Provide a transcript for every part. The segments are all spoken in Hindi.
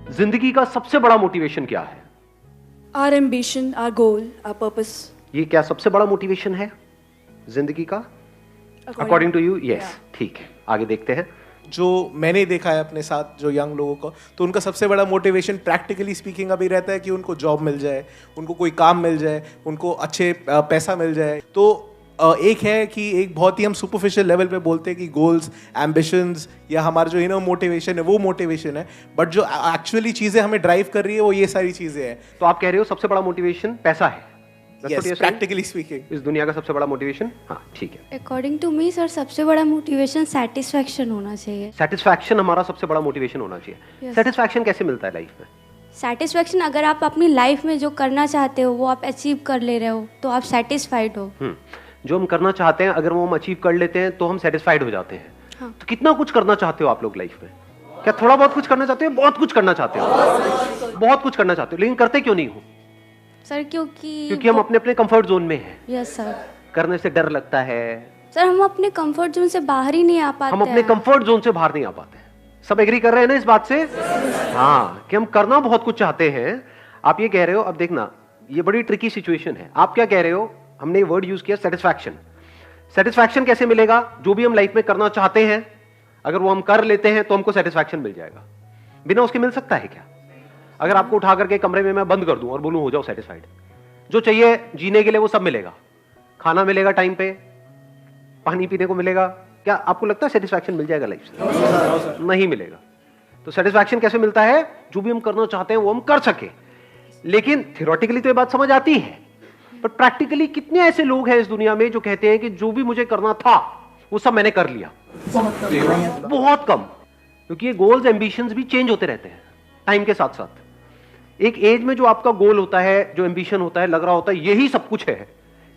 जिंदगी का सबसे बड़ा मोटिवेशन क्या है? Our ambition, our goal, our purpose. ये क्या सबसे बड़ा मोटिवेशन है जिंदगी का? According to you? यस, ठीक है, आगे देखते हैं। जो मैंने देखा है अपने साथ जो यंग लोगों को, तो उनका सबसे बड़ा मोटिवेशन प्रैक्टिकली स्पीकिंग अभी रहता है कि उनको जॉब मिल जाए, उनको कोई काम मिल जाए, उनको अच्छे पैसा मिल जाए। तो एक है कि एक बहुत ही हम सुपरफिशियल लेवल पे बोलते हैं कि गोल्स, एम्बिशंस या हमारा जो इनर मोटिवेशन है वो मोटिवेशन है, बट जो एक्चुअली चीज़ें हमें ड्राइव कर रही है वो ये सारी चीज़ें हैं। तो आप कह रहे हो सबसे बड़ा मोटिवेशन पैसा है? प्रैक्टिकली स्पीकिंग इस दुनिया का सबसे बड़ा मोटिवेशन? हाँ, ठीक है। अकॉर्डिंग टू मी सर, सबसे बड़ा मोटिवेशन सेटिस्फैक्शन होना चाहिए। सेटिस्फैक्शन हमारा सबसे बड़ा मोटिवेशन होना चाहिए। सेटिस्फैक्शन कैसे मिलता है लाइफ में? सेटिस्फैक्शन, अगर आप अपनी लाइफ में जो करना चाहते हो वो आप अचीव कर ले रहे हो तो आप सेटिस्फाइड हो। जो हम करना चाहते हैं अगर वो हम अचीव कर लेते हैं तो हम सेटिस्फाइड हो जाते हैं। हाँ। तो कितना कुछ करना चाहते हो आप लोग लाइफ में? क्या थोड़ा बहुत कुछ करना चाहते हो? बहुत कुछ करना चाहते हो? बहुत कुछ करना चाहते हो, लेकिन करते क्यों नहीं हो? सर क्योंकि हम अपने अपने कंफर्ट जोन में हैं। Yes sir. करने से डर लगता है सर, हम अपने कंफर्ट जोन से बाहर ही नहीं आ पाते। हम अपने कंफर्ट जोन से बाहर नहीं आ पाते। सब एग्री कर रहे हैं ना इस बात से? हाँ, कि हम करना बहुत कुछ चाहते हैं। आप ये कह रहे हो, अब देखना ये बड़ी ट्रिकी सिचुएशन है। आप क्या कह रहे हो? हमने वर्ड यूज किया सेटिस्फैक्शन। सेटिस्फैक्शन कैसे मिलेगा? जो भी हम लाइफ में करना चाहते हैं अगर वो हम कर लेते हैं तो हमको सेटिस्फैक्शन मिल जाएगा। बिना उसके मिल सकता है क्या? अगर आपको उठा करके कमरे में मैं बंद कर दूं और बोलूं हो जाओ सेटिस्फाइड, जो चाहिए जीने के लिए वो सब मिलेगा, खाना मिलेगा टाइम पे, पानी पीने को मिलेगा, क्या आपको लगता है सेटिस्फैक्शन मिल जाएगा लाइफ से? नहीं मिलेगा। तो सेटिस्फैक्शन कैसे मिलता है? जो भी हम करना चाहते हैं वो हम कर सके। लेकिन थियोरेटिकली तो ये बात समझ आती है, पर प्रैक्टिकली कितने ऐसे लोग हैं इस दुनिया में जो कहते हैं कि जो भी मुझे करना था वो सब मैंने कर लिया? बहुत कम, क्योंकि ये गोल्स, एम्बिशंस भी चेंज होते रहते हैं टाइम के साथ साथ। एक एज में जो आपका गोल होता है, जो एम्बिशन होता है, लग रहा होता है यही सब कुछ है,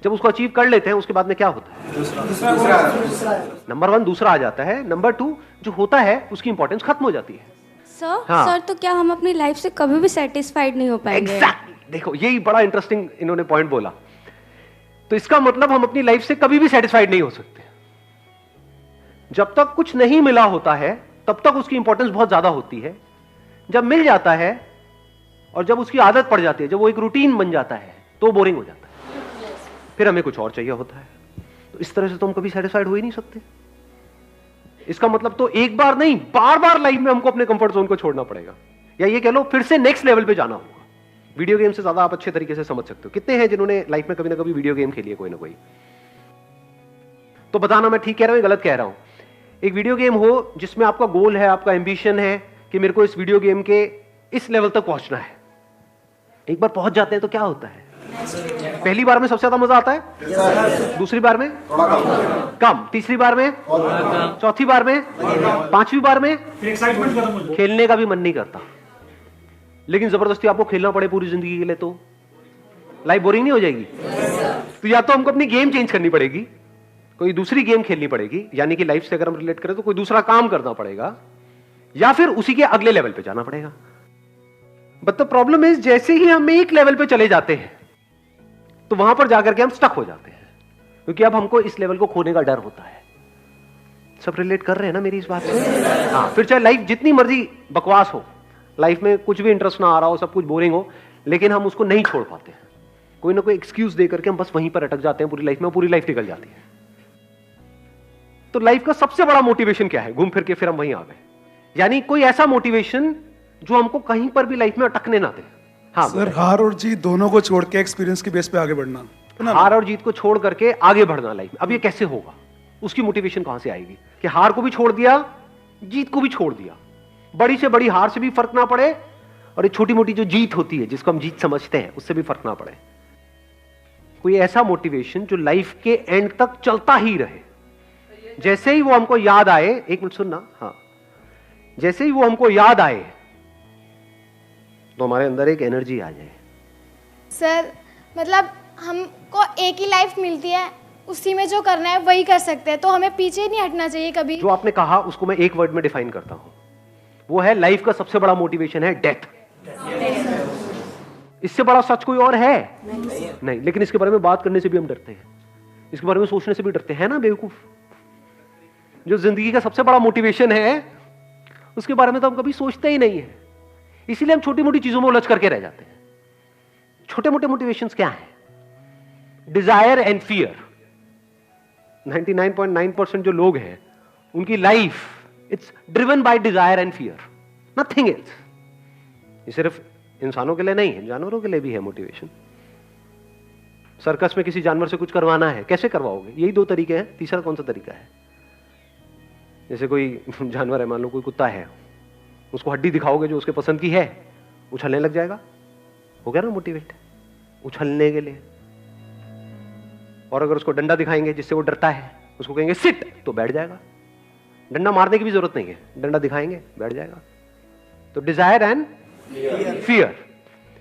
जब उसको अचीव कर लेते हैं उसके बाद में क्या होता है? नंबर 1 दूसरा आ जाता है, नंबर 2 जो होता है उसकी इंपॉर्टेंस खत्म हो जाती है। सर हाँ। सर, तो क्या हम अपनी लाइफ से कभी भी सेटिस्फाइड नहीं हो पाएंगे? Exactly. देखो यही बड़ा इंटरेस्टिंग इन्होंने पॉइंट बोला। तो इसका मतलब हम अपनी लाइफ से कभी भी सेटिस्फाइड नहीं हो सकते। जब तक कुछ नहीं मिला होता है तब तक उसकी इंपॉर्टेंस बहुत ज्यादा होती है। जब मिल जाता है और जब उसकी आदत पड़ जाती है, जब वो एक रूटीन बन जाता है तो बोरिंग हो जाता है, फिर हमें कुछ और चाहिए होता है। तो इस तरह से तो हम कभी सेटिस्फाइड हो ही नहीं सकते। इसका मतलब तो एक बार नहीं, बार बार लाइफ में हमको अपने कंफर्ट जोन को छोड़ना पड़ेगा, या ये कह लो फिर से नेक्स्ट लेवल पे जाना होगा। वीडियो गेम से ज्यादा आप अच्छे तरीके से समझ सकते हो। कितने हैं जिन्होंने लाइफ में कभी ना कभी वीडियो गेम खेली है, कोई ना कोई? तो बताना मैं ठीक कह रहा हूं या गलत कह रहा हूं। एक वीडियो गेम हो जिसमें आपका गोल है, आपका एम्बिशन है कि मेरे को इस वीडियो गेम के इस लेवल तक पहुंचना है। एक बार पहुंच जाते हैं तो क्या होता है? पहली बार में सबसे ज्यादा मजा आता है, दूसरी बार में कम, तीसरी बार में, चौथी बार में, पांचवी बार में खेलने का भी मन नहीं करता। लेकिन जबरदस्ती आपको खेलना पड़े पूरी जिंदगी के लिए तो लाइफ बोरिंग नहीं हो जाएगी? तो या तो हमको अपनी गेम चेंज करनी पड़ेगी, कोई दूसरी गेम खेलनी पड़ेगी, यानी कि लाइफ से अगर हम रिलेट करें तो कोई दूसरा काम करना पड़ेगा, या फिर उसी के अगले लेवल पे जाना पड़ेगा। बट द प्रॉब्लम इज, जैसे ही हम एक लेवल पे चले जाते हैं तो वहां पर जाकर के हम स्टक हो जाते हैं, क्योंकि अब हमको इस लेवल को खोने का डर होता है। सब रिलेट कर रहे हैं ना मेरी इस बात से? हाँ, फिर चाहे लाइफ जितनी मर्जी बकवास हो, लाइफ में कुछ भी इंटरेस्ट ना आ रहा हो, सब कुछ बोरिंग हो, लेकिन हम उसको नहीं छोड़ पाते हैं। कोई ना कोई एक्सक्यूज दे करके हम बस वहीं पर अटक जाते हैं पूरी लाइफ में, पूरी लाइफ निकल जाती है। तो लाइफ का सबसे बड़ा मोटिवेशन क्या है? घूम फिर के फिर हम वहीं आ गए, यानी कोई ऐसा मोटिवेशन जो हमको कहीं पर भी लाइफ में अटकने ना दे। हाँ सर, हार और जीत दोनों को छोड़ के एक्सपीरियंस की बेस पे आगे बढ़ना। हार और जीत को छोड़ करके आगे बढ़ना लाइफ में। अब ये कैसे होगा? उसकी मोटिवेशन कहां से आएगी कि हार को भी छोड़ दिया, जीत को भी छोड़ दिया, बड़ी से बड़ी हार से भी फर्क ना पड़े, और एक छोटी मोटी जो जीत होती है जिसको हम जीत समझते हैं उससे भी फर्क ना पड़े। कोई ऐसा मोटिवेशन जो लाइफ के एंड तक चलता ही रहे। जैसे ही वो हमको याद आए, एक मिनट सुनना, हाँ, जैसे ही वो हमको याद आए तो हमारे अंदर एक एनर्जी आ जाए। सर मतलब हमको एक ही लाइफ मिलती है, उसी में जो करना है वही कर सकते हैं, तो हमें पीछे नहीं हटना चाहिए कभी। जो आपने कहा उसको मैं एक वर्ड में डिफाइन करता हूं, वो है लाइफ का सबसे बड़ा मोटिवेशन है डेथ। इससे बड़ा सच कोई और है? नहीं। लेकिन इसके बारे में बात करने से भी हम डरते हैं, इसके बारे में सोचने से भी डरते हैं ना बेवकूफ। जो जिंदगी का सबसे बड़ा मोटिवेशन है उसके बारे में तो हम कभी सोचते ही नहीं है। इसीलिए हम छोटी मोटी चीजों में उलझ करके रह जाते हैं। छोटे मोटे मोटिवेशंस क्या हैं? Desire and fear. 99.9% जो लोग हैं उनकी life it's driven by desire and fear, nothing else. ये सिर्फ इंसानों के लिए नहीं है, जानवरों के लिए भी है मोटिवेशन। सर्कस में किसी जानवर से कुछ करवाना है, कैसे करवाओगे? यही दो तरीके हैं, तीसरा कौन सा तरीका है? जैसे कोई जानवर है, मान लो कोई कुत्ता है, उसको हड्डी दिखाओगे जो उसके पसंद की है, उछलने लग जाएगा, हो गया ना मोटिवेट, उछलने के लिए। और अगर उसको डंडा दिखाएंगे जिससे वो डरता है, उसको कहेंगे सिट, तो बैठ जाएगा। डंडा मारने की भी जरूरत नहीं है, डंडा दिखाएंगे बैठ जाएगा। तो डिजायर एंड फियर,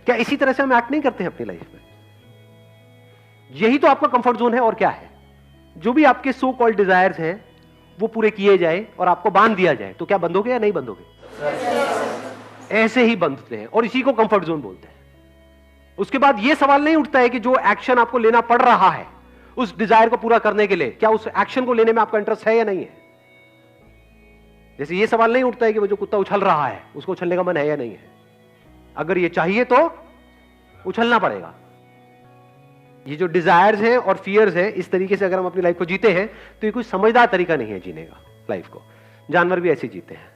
क्या इसी तरह से हम एक्ट नहीं करते हैं अपनी लाइफ में? यही तो आपका कंफर्ट जोन है। और क्या है? जो भी आपके सो कॉल्ड डिजायर्स हैं वो पूरे किए जाए और आपको बांध दिया जाए, तो क्या बंधोगे या नहीं बंधोगे? ऐसे ही बंधते हैं और इसी को कंफर्ट जोन बोलते हैं। उसके बाद यह सवाल नहीं उठता है कि जो एक्शन आपको लेना पड़ रहा है उस डिजायर को पूरा करने के लिए, क्या उस एक्शन को लेने में आपका इंटरेस्ट है या नहीं है? जैसे यह सवाल नहीं उठता है कि वो जो कुत्ता उछल रहा है उसको उछलने का मन है या नहीं है। अगर ये चाहिए तो उछलना पड़ेगा। ये जो डिजायर्स हैं और फियर्स हैं, इस तरीके से अगर हम अपनी लाइफ को जीते हैं तो ये कोई समझदार तरीका नहीं है जीने का लाइफ को। जानवर भी ऐसे जीते हैं।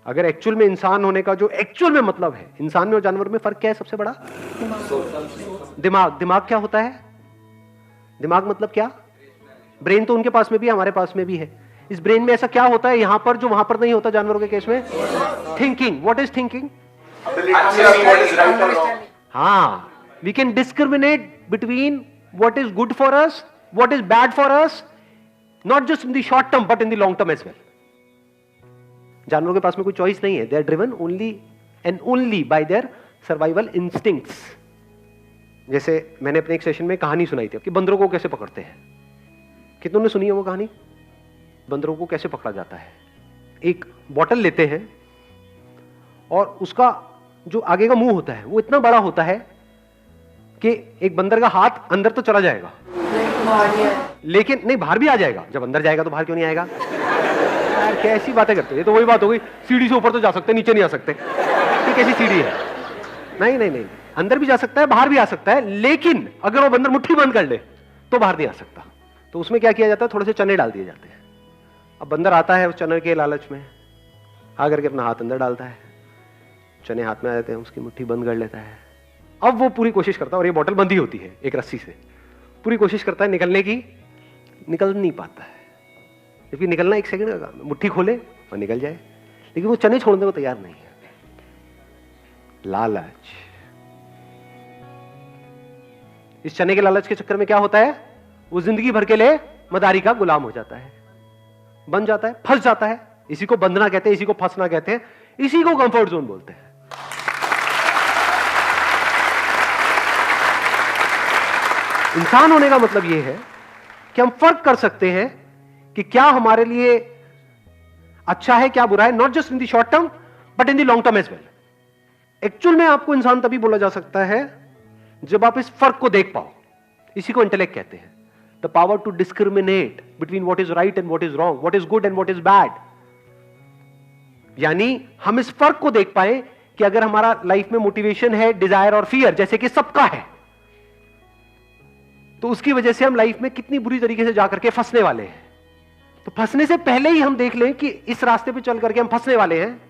अगर एक्चुअल में इंसान होने का जो एक्चुअल में मतलब है, इंसान में और जानवर में फर्क क्या है सबसे बड़ा? दिमाग। दिमाग क्या होता है? दिमाग मतलब क्या? ब्रेन तो उनके पास में भी है, हमारे पास में भी है। इस ब्रेन में ऐसा क्या होता है यहां पर जो वहां पर नहीं होता जानवरों के केस में? थिंकिंग। What is thinking? हाँ, we can discriminate between what is good for us, what is bad for us, not just in the short term but in the long term as well. जानवरों के पास में कोई चॉइस नहीं है। They are driven only and only by their survival instincts. जैसे मैंने अपने एक सेशन में कहानी सुनाई थी कि बंदरों को कैसे पकड़ते हैं। कितनों ने सुनी है वो कहानी? बंदरों को कैसे पकड़ा जाता है? एक बॉटल लेते हैं और उसका जो आगे का मुंह होता है वो इतना बड़ा होता है कि एक बंदर का हाथ अंदर तो चला जाएगा, लेकिन नहीं, बाहर भी आ जाएगा। जब अंदर जाएगा तो बाहर क्यों नहीं आएगा? यार कैसी बातें करते हो? ये तो वही बात हो गई, सीढ़ी से ऊपर तो जा सकते, नीचे नहीं आ सकते। ये कैसी सीढ़ी है? नहीं नहीं नहीं, अंदर भी जा सकता है, बाहर भी आ सकता है, लेकिन अगर वो बंदर मुट्ठी बंद कर ले तो बाहर नहीं आ सकता। तो उसमें क्या किया जाता है? थोड़े से चने डाल दिए जाते हैं। अब बंदर आता है उस चने के लालच में, आकर के अपना हाथ अंदर डालता है, चने हाथ में आ जाते हैं, उसकी मुट्ठी बंद कर लेता है। अब वो पूरी कोशिश करता है, और ये बोतल बंधी होती है एक रस्सी से, पूरी कोशिश करता है निकलने की, निकल नहीं पाता है। जबकि निकलना एक सेकंड का काम है, मुट्ठी खोले और निकल जाए, लेकिन वो चने छोड़ने को तैयार नहीं है। लालच। इस चने के लालच के चक्कर में क्या होता है? वो जिंदगी भर के लिए मदारी का गुलाम हो जाता है, बन जाता है, फंस जाता है। इसी को बंधना कहते हैं, इसी को फंसना कहते हैं, इसी को कंफर्ट जोन बोलते हैं। इंसान होने का मतलब यह है कि हम फर्क कर सकते हैं कि क्या हमारे लिए अच्छा है, क्या बुरा है, not just in the short term but in the long term as well. Actual में आपको इंसान तभी बोला जा सकता है जब आप इस फर्क को देख पाओ। इसी को इंटेलेक्ट कहते हैं, the power to discriminate between what is right and what is wrong, what is good and what is bad. यानी हम इस फर्क को देख पाए कि अगर हमारा लाइफ में मोटिवेशन है डिजायर और फियर, जैसे कि सबका है, तो उसकी वजह से हम लाइफ में कितनी बुरी तरीके से जाकर के फंसने वाले हैं। तो फंसने से पहले ही हम देख लें कि इस रास्ते पे चल करके हम फंसने वाले हैं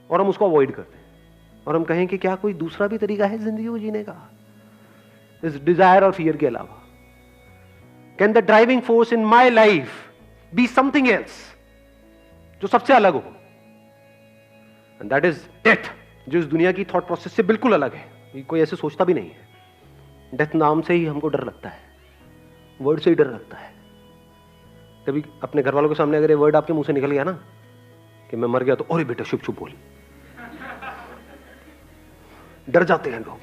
और हम उसको अवॉइड करते हैं और हम कहें कि क्या कोई दूसरा भी तरीका है जिंदगी को जीने का इस डिजायर और फियर के अलावा? Can the driving force in my life be something else, जो सबसे अलग हो? एंड दैट इज डेथ, जो इस दुनिया की थॉट प्रोसेस से बिल्कुल अलग है। कोई ऐसे सोचता भी नहीं है। डेथ नाम से ही हमको डर लगता है, वर्ड से ही डर लगता है। कभी अपने घर वालों के सामने अगर ये वर्ड आपके मुंह से निकल गया ना कि मैं मर गया, तो अरे बेटा चुप चुप बोल, डर जाते हैं लोग।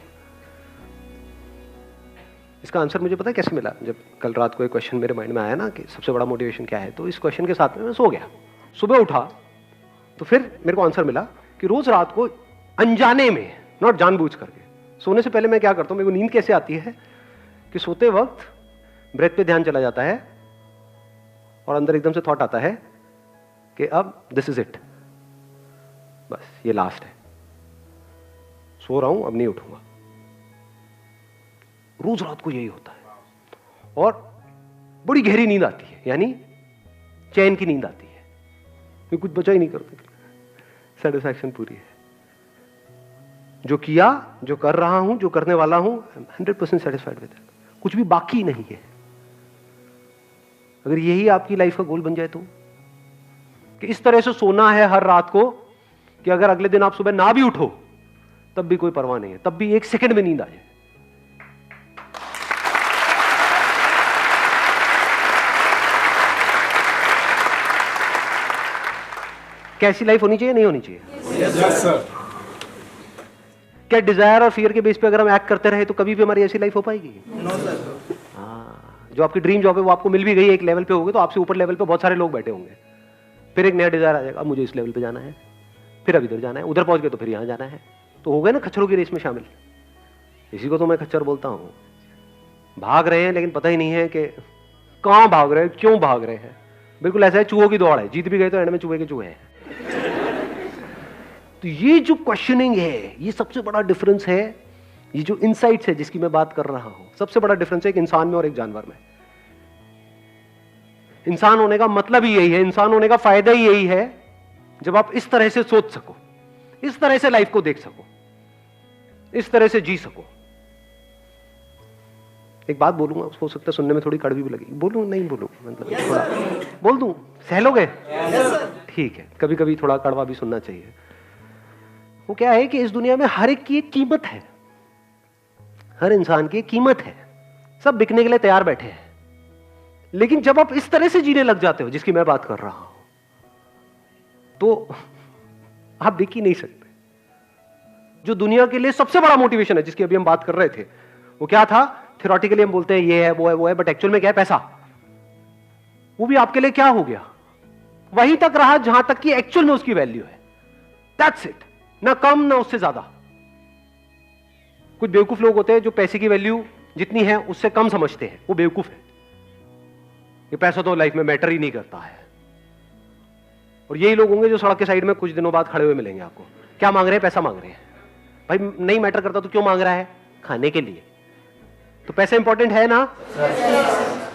इसका आंसर मुझे पता है कैसे मिला? जब कल रात को एक क्वेश्चन मेरे माइंड में आया ना कि सबसे बड़ा मोटिवेशन क्या है, तो इस क्वेश्चन के साथ में मैं सो गया। सुबह उठा तो फिर मेरे को आंसर मिला कि रोज रात को अनजाने में, नॉट जानबूझ करके, सोने से पहले मैं क्या करता हूं, मेरे को नींद कैसे आती है कि सोते वक्त ब्रेथ पे ध्यान चला जाता है और अंदर एकदम से थॉट आता है कि अब दिस इज इट, बस ये लास्ट है। सो रहा हूं, अब नहीं उठूंगा। रोज रात को यही होता है और बड़ी गहरी नींद आती है, यानी चैन की नींद आती है, ये कुछ बचा ही नहीं करते, सेटिस्फैक्शन पूरी है। जो किया, जो कर रहा हूं, जो करने वाला हूं, 100% सेटिस्फाइड विद दैट, कुछ भी बाकी नहीं है। अगर यही आपकी लाइफ का गोल बन जाए तो कि इस तरह से सोना है हर रात को कि अगर अगले दिन आप सुबह ना भी उठो तब भी कोई परवाह नहीं है, तब भी 1 सेकंड में नींद आ जाए। कैसी लाइफ होनी चाहिए, नहीं होनी चाहिए? Yes sir. क्या डिजायर और फियर के बेस पे अगर हम एक्ट करते रहे तो कभी भी हमारी ऐसी लाइफ हो पाएगी? No sir. हाँ, जो आपकी ड्रीम जॉब है वो आपको मिल भी गई, एक लेवल पे होगी, तो आपसे ऊपर लेवल पे बहुत सारे लोग बैठे होंगे। फिर एक नया डिजायर आ जाएगा, मुझे इस लेवल पे जाना है, फिर अब इधर जाना है, उधर पहुंच गए तो फिर यहां जाना है, तो हो गए ना खच्चरों की रेस में शामिल। इसी को तो मैं खच्चर बोलता हूं। भाग रहे हैं लेकिन पता ही नहीं है कि कहां भाग रहे हैं, क्यों भाग रहे हैं। बिल्कुल ऐसा है, चूहों की दौड़ है, जीत भी गए तो एंड में चूहे के चूहे हैं। तो ये जो क्वेश्चनिंग है, ये सबसे बड़ा डिफरेंस है। ये जो इनसाइट्स है जिसकी मैं बात कर रहा हूं, सबसे बड़ा डिफरेंस है एक इंसान में और एक जानवर में। इंसान होने का मतलब ही यही है, इंसान होने का फायदा ही यही है, जब आप इस तरह से सोच सको, इस तरह से लाइफ को देख सको, इस तरह से जी सको। एक बात बोलूंगा, हो सकता है सुनने में थोड़ी कड़वी भी लगी, बोलूं नहीं बोलूं, मतलब थोड़ा बोल दूं, सह लोगे? ठीक है, कभी कभी थोड़ा कड़वा भी सुनना चाहिए। वो क्या है कि इस दुनिया में हर एक की एक कीमत है, हर इंसान की एक कीमत है, सब बिकने के लिए तैयार बैठे हैं। लेकिन जब आप इस तरह से जीने लग जाते हो जिसकी मैं बात कर रहा हूं, तो आप बिक ही नहीं सकते। जो दुनिया के लिए सबसे बड़ा मोटिवेशन है जिसकी अभी हम बात कर रहे थे, वो क्या था? थ्योरेटिकली हम बोलते हैं ये है, वो है, बट एक्चुअल में क्या है? पैसा। वो भी आपके लिए क्या हो गया? वहीं तक रहा जहां तक कि एक्चुअल में उसकी वैल्यू है। दैट्स इट, ना कम ना उससे ज्यादा। कुछ बेवकूफ लोग होते हैं जो पैसे की वैल्यू जितनी है उससे कम समझते हैं, वो बेवकूफ है। ये पैसा तो लाइफ में मैटर ही नहीं करता है। और यही लोग होंगे जो सड़क के साइड में कुछ दिनों बाद खड़े हुए मिलेंगे आपको। क्या मांग रहे हैं? पैसा मांग रहे हैं। भाई नहीं मैटर करता तो क्यों मांग रहा है? खाने के लिए। तो पैसा इंपॉर्टेंट है ना?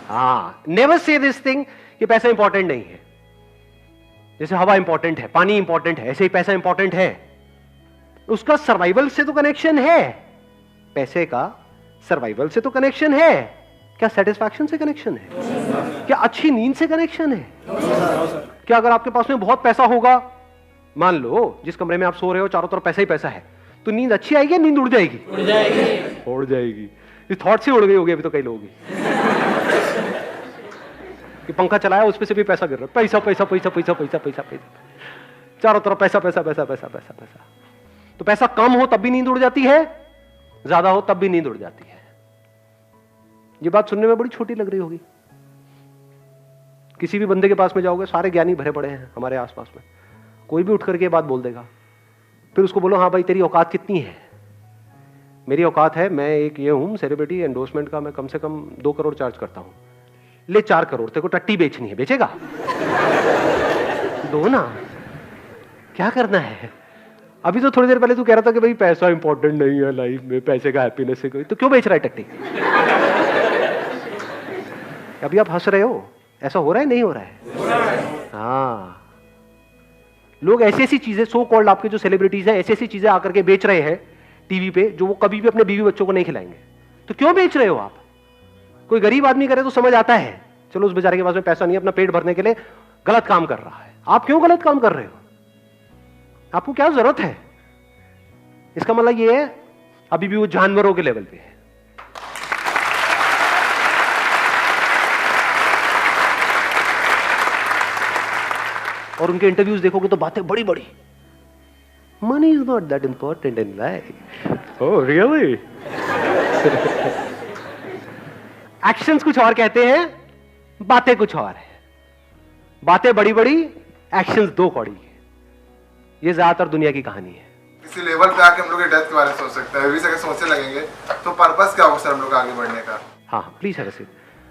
हाँ, नेवर से दिस थिंग कि पैसा इंपॉर्टेंट नहीं है। जैसे हवा इंपॉर्टेंट है, पानी इंपॉर्टेंट है, ऐसे ही पैसा इंपॉर्टेंट है। उसका सर्वाइवल से तो कनेक्शन है, पैसे का सर्वाइवल से तो कनेक्शन है। क्या सेटिस्फैक्शन से कनेक्शन है? क्या अच्छी नींद से कनेक्शन है? क्या अगर आपके पास में बहुत पैसा होगा, मान लो जिस कमरे में आप सो रहे हो चारों तरफ पैसा ही पैसा है, तो नींद अच्छी आएगी या नींद उड़ जाएगी? उड़ जाएगी। उड़ जाएगी। इस थॉट से उड़ गई होगी अभी तो कई लोगों की कि पंखा चलाया उस पे से भी पैसा गिर रहा है, पैसा पैसा पैसा पैसा पैसा पैसा पैसा, चारों तरफ पैसा पैसा पैसा पैसा पैसा पैसा। तो पैसा कम हो तब भी नींद उड़ जाती है, ज्यादा हो तब भी नींद उड़ जाती है। ये बात सुनने में बड़ी छोटी लग रही होगी। किसी भी बंदे के पास में जाओगे, सारे ज्ञानी भरे पड़े हैं हमारे आसपास में, कोई भी उठ करके बात बोल देगा। फिर उसको बोलो, हाँ भाई तेरी औकात कितनी है? मेरी औकात है, मैं एक ये हूं सेलिब्रिटी, एंडोर्समेंट का मैं कम से कम 2 करोड़ चार्ज करता हूं। ले 4 करोड़, तेरे को टट्टी बेचनी है, बेचेगा? दो ना, क्या करना है? अभी तो थोड़ी देर पहले तू कह रहा था कि भाई पैसा इंपॉर्टेंट नहीं है लाइफ में, पैसे का हैप्पीनेस से कोई, तो क्यों बेच रहा है टट्टी? अभी आप हंस रहे हो, ऐसा हो रहा है नहीं हो रहा है? हाँ, लोग ऐसी ऐसी चीजें, सो कॉल्ड आपके जो सेलिब्रिटीज हैं, ऐसी ऐसी चीजें आकर के बेच रहे हैं टीवी पे जो वो कभी भी अपने बीवी बच्चों को नहीं खिलाएंगे। तो क्यों बेच रहे हो आप? कोई गरीब आदमी करे तो समझ आता है, चलो उस बेचारे के पास में पैसा नहीं है, अपना पेट भरने के लिए गलत काम कर रहा है। आप क्यों गलत काम कर रहे हो? आपको क्या जरूरत है? इसका मतलब ये है अभी भी वो जानवरों के लेवल पे है। और उनके इंटरव्यूज देखोगे तो बातें बड़ी बड़ी, money is not that important in life. Oh really? Actions कुछ और कहते हैं, बातें कुछ और है। बातें बड़ी बड़ी, एक्शंस 2 कौड़ी। ये ज्यादातर दुनिया की कहानी है। किसी लेवल पे आके हम लोग डेथ के बारे में सोच सकते हैं, अगर सोचने लगेंगे तो पर्पस क्या होगा सर हम लोग आगे बढ़ने का? हाँ प्लीज है। वैसे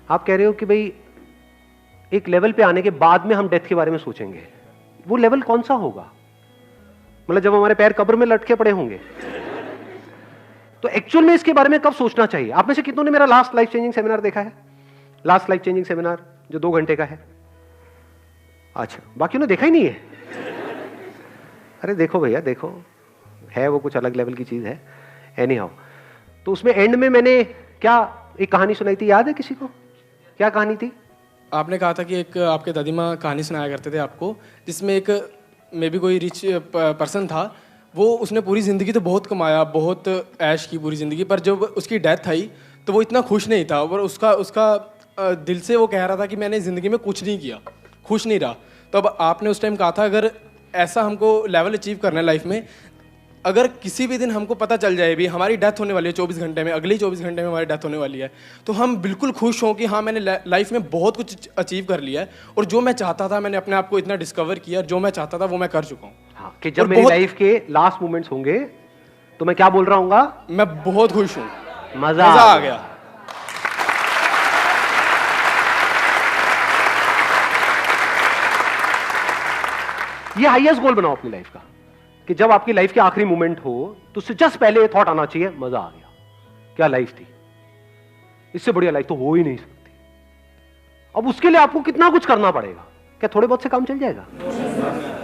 आप कह रहे हो कि भाई एक लेवल पे आने के बाद में हम डेथ के बारे में सोचेंगे, वो लेवल कौन सा होगा? मतलब जब हमारे पैर कब्र में लटके पड़े होंगे तो एक्चुअल में इसके बारे में कब सोचना चाहिए? आप में से कितनों ने मेरा लास्ट लाइफ चेंजिंग सेमिनार देखा है? लास्ट लाइफ चेंजिंग सेमिनार जो 2 घंटे का है। अच्छा, बाकी ने देखा ही नहीं है? अरे देखो भैया, देखो, है वो कुछ अलग लेवल की चीज है। एनी हाउ, तो उसमें एंड में मैंने क्या एक कहानी सुनाई थी, याद है किसी को? क्या कहानी थी? आपने कहा था कि एक आपके दादी माँ कहानी सुनाया करते थे आपको, जिसमें एक मे बी कोई रिच पर्सन था, वो उसने पूरी ज़िंदगी तो बहुत कमाया, बहुत ऐश की पूरी ज़िंदगी, पर जब उसकी डेथ आई तो वो इतना खुश नहीं था, और उसका दिल से वो कह रहा था कि मैंने ज़िंदगी में कुछ नहीं किया, खुश नहीं रहा। तो अब आपने उस टाइम कहा था अगर ऐसा हमको लेवल अचीव करना है लाइफ में, अगर किसी भी दिन हमको पता चल जाए भी हमारी डेथ होने वाली है 24 घंटे में, अगले 24 घंटे में हमारी डेथ होने वाली है, तो हम बिल्कुल खुश हों कि हाँ मैंने लाइफ में बहुत कुछ अचीव कर लिया है, और जो मैं चाहता था मैंने अपने आप को इतना डिस्कवर किया, जो मैं चाहता था वो मैं कर चुका हूँ। हाँ, कि जब मेरी लाइफ के लास्ट मोमेंट्स होंगे तो मैं क्या बोल रहा हूँगा? मैं बहुत खुश हूँ, मजा आ गया। ये हाईएस्ट गोल बनाओ अपनी लाइफ का, कि जब आपकी लाइफ के आखिरी मोमेंट हो तो उससे जस्ट पहले ये थॉट आना चाहिए, मजा आ गया, क्या लाइफ थी, इससे बढ़िया लाइफ तो हो ही नहीं सकती। अब उसके लिए आपको कितना कुछ करना पड़ेगा? क्या थोड़े बहुत से काम चल जाएगा?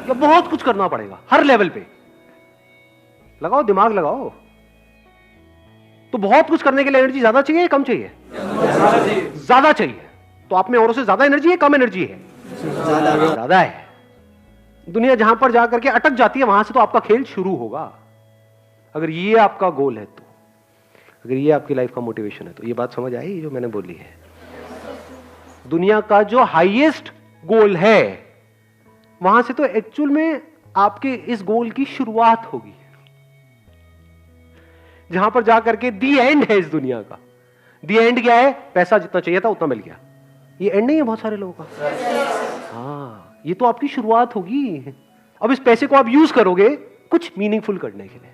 या बहुत कुछ करना पड़ेगा हर लेवल पे? लगाओ दिमाग, लगाओ। तो बहुत कुछ करने के लिए एनर्जी ज्यादा चाहिए या कम चाहिए? ज्यादा चाहिए। तो आप में औरों से ज्यादा एनर्जी है, कम एनर्जी है? ज्यादा है। दुनिया जहां पर जाकर के अटक जाती है, वहां से तो आपका खेल शुरू होगा। अगर ये आपका गोल है, तो अगर ये आपकी लाइफ का मोटिवेशन है, तो ये बात समझ आई जो मैंने बोली है। दुनिया का जो हाईएस्ट गोल है, वहां से तो एक्चुअल में आपके इस गोल की शुरुआत होगी, जहां पर जाकर के दी एंड है इस दुनिया का। दी एंड क्या है? पैसा जितना चाहिए था उतना मिल गया। ये एंड नहीं है बहुत सारे लोगों का। हाँ, ये तो आपकी शुरुआत होगी। अब इस पैसे को आप यूज करोगे कुछ मीनिंगफुल करने के लिए,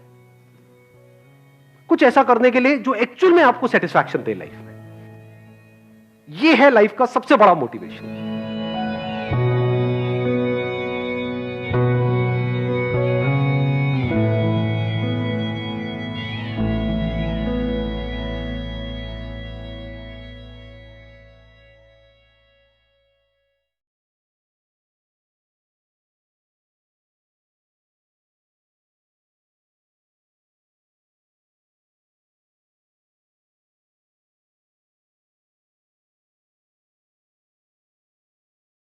कुछ ऐसा करने के लिए जो एक्चुअल में आपको सेटिस्फैक्शन दे लाइफ में। ये है लाइफ का सबसे बड़ा मोटिवेशन।